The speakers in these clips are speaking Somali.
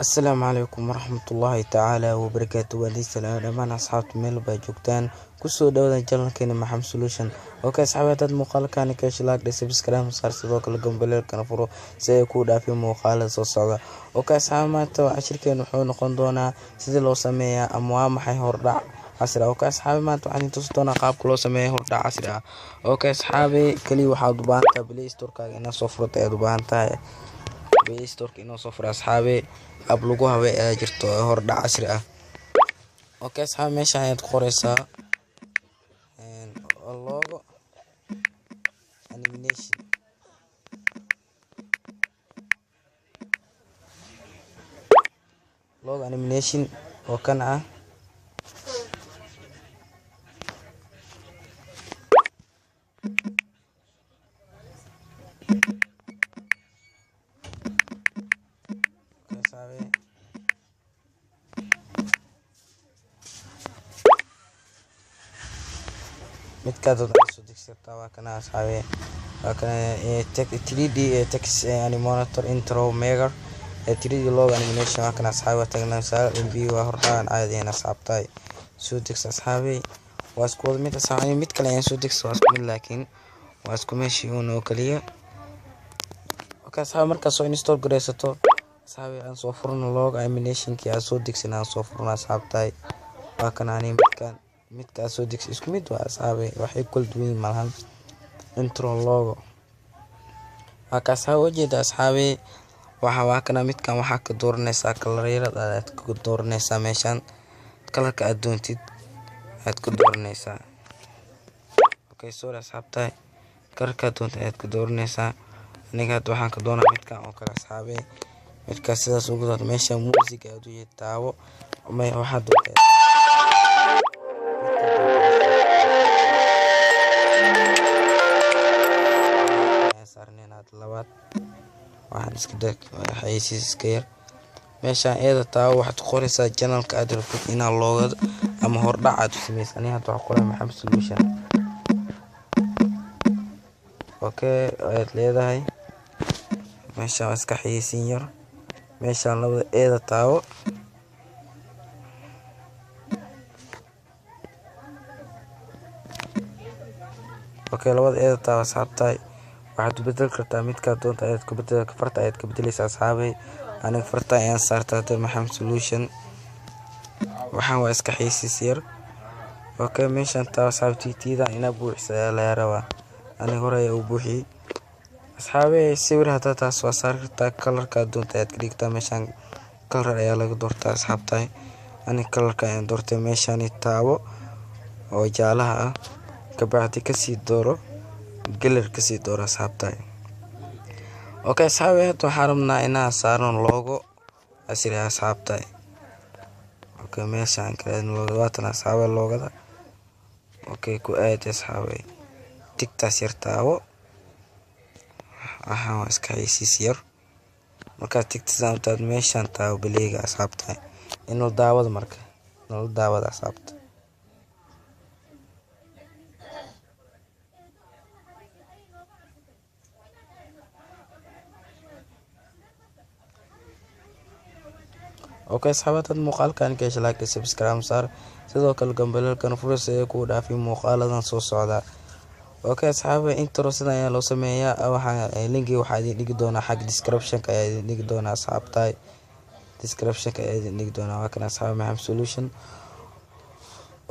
السلام عليكم ورحمة الله تعالى وبركاته. ولي سلام دمان أصحاب ميل باجوكتان كسو دودا جلن كيني محمد سولوشن. اوكي أصحابي هاد المقال كان كاش لايك دي سبسكرايب وصار سيدوك الجنبلير كان فرو سيكو دافي مقال سو صعدا. اوكي أصحابي ما تو عشركين وحو نقون دونا سيدي لو سمية أموام حي هردع عسرا. اوكي أصحابي ما تو عن تصدونا قاب كلو سمية هردع عسرا. اوكي أصحابي كلي وحا دوبانتا بليز توركا إنا صفرت دوبانتا بيستورك إنه صفر أصحابي أبلغوها وأجرتو هرد عشرة. أوكي أصحابي ماشي هيد قريسة اللوغو أنيميشن لوغو أنيميشن وكنعة midkaad soo digsataa waa kana asxaabe waa kana 3D text yani monitor intro maker 3D logo animation waa kana asxaabe tagna saar MV waa hordaan caadi ah asxaabtay soo digsa asxaabe waa isku mid asxaabe mid kale aan soo digso waa isku mid laakiin waa isku meeshii oo kaliya. okay asxaabe marka soo install gareysato asxaabe aan soo furno logo animation ki aan soo digsanaa soo furno asxaabtay waa kana midka soo digsi isku mid waa asxaabe waxay kul duwan malahan intro logo aka soo jeeda asxaabe waa kana midkan waxa ka dooranaysa kalareerada aad ku dooranaysa meeshan kalarka aad doontid aad ku dooranaysa. okay soo asxaabtay kalarka doonta aad ku dooranaysa aniga waxaan ka doonaa midkan oo kala asxaabe midka sidaas ugu dad meesha music aad u yeetaawo ma waxa doonta labaad waxaan iska dag xayeysiis iska yar meeshaan eeda taa waxaad qoraysaa channelka aad rabtid inaad loogada ama hordhac aad sameeyso. aniga hadda waxaan qoray Maxamed Solution. okay aad leedahay meeshaan iska xayeysiin yar meeshaan labada eeda taawo okay labada eeda taawo asxaabtay waxaad bedel kartaa midka doonta aad ku bedel farta aad ka bedelaysaa asxaabe aniga farta ayaan saartaa Maxamed Solution waxaan waa iska xayeysiis yar. okay meeshaan taa asxaabtiida ina buuxisa la yaraa aniga hore u buuxi asxaabe sawir hada taas waa saar kartaa kalarka doonta aad ka dhigtaa meeshaan kalar ayaa laga doortaa asxaabtay aniga kalarka ayaan doortay meeshaan taawo oo jaalaha ah ka bacdi ka sii dooro galar ka sii dooro asxaabtay. okay asxaabe hadda waxaan rabnaa inaan saarno logo asri asxaabtay. okay meeshaan kale logo waatan asxaabe logada okay ku aad asxaabe tigtaas yar taawo waa iska xayeysiis yar marka tigtaas meeshaan taawo baleega asxaabtay inuu daawado marka inuu daawado asxaabtay. okay asxaabta muuqaalkan ka heshay like subscribe saar sidoo kale gambalelkan fursa ay ku dhaafin muuqaaladan soo socda. okay asxaabta intro sida ayaa loo sameeyaa waxa linki waxa idin dhigi doonaa xag description ka ayaa idin dhigi doonaa asxaabtay description ka ayaa idin dhigi doonaa waa kana asxaabta Maxamed Solution.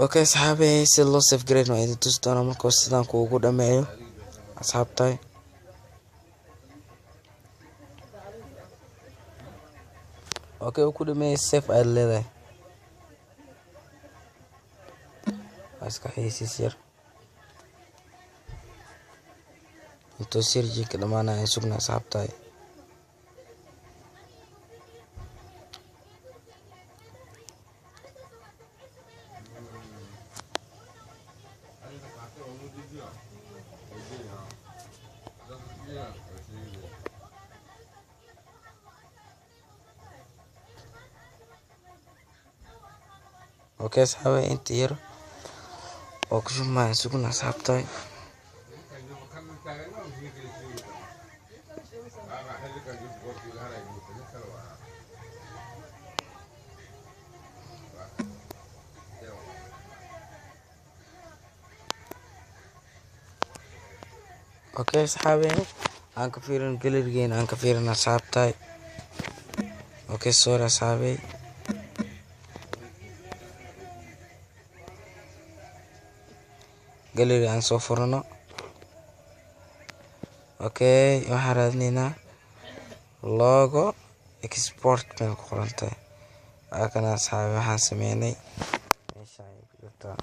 okay asxaabta si loo save grade waa idin tusi doonaa marka sidaan ku ugu dhameeyo asxaabtay. okay ku dhameey save aad leedahay iska xayeysiis yar intuu sirji ka dhamaanaya sugna asxaabtay. okay asxaabe inta yar oo ku shumaa sugna asxaabtay. اوكي صحابي aan ka fiirin galerigeena aan ka fiirina saabtay اوكي sorry صحابي galeri aan soo furno اوكي waxaan raadinaynaa logo export meel ku qorantay akana صحابي waxaan sameynay meesha ay ku jirtaa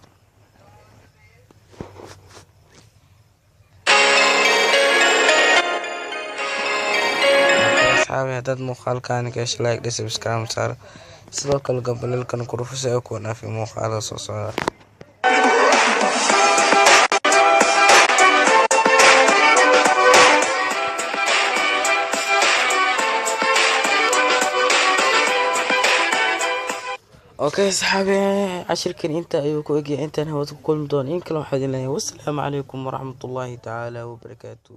صحابي haddaad muuqaalkan ka heshay like dhe subscribe saar sidoo kale gambalelkan ku dhufo oo ku naafi muuqaalada soo socda اوكي صحابي عشركن انت ايوكو اجي انت هو كل دون ان كلام حد الله والسلام عليكم ورحمة الله تعالى وبركاته.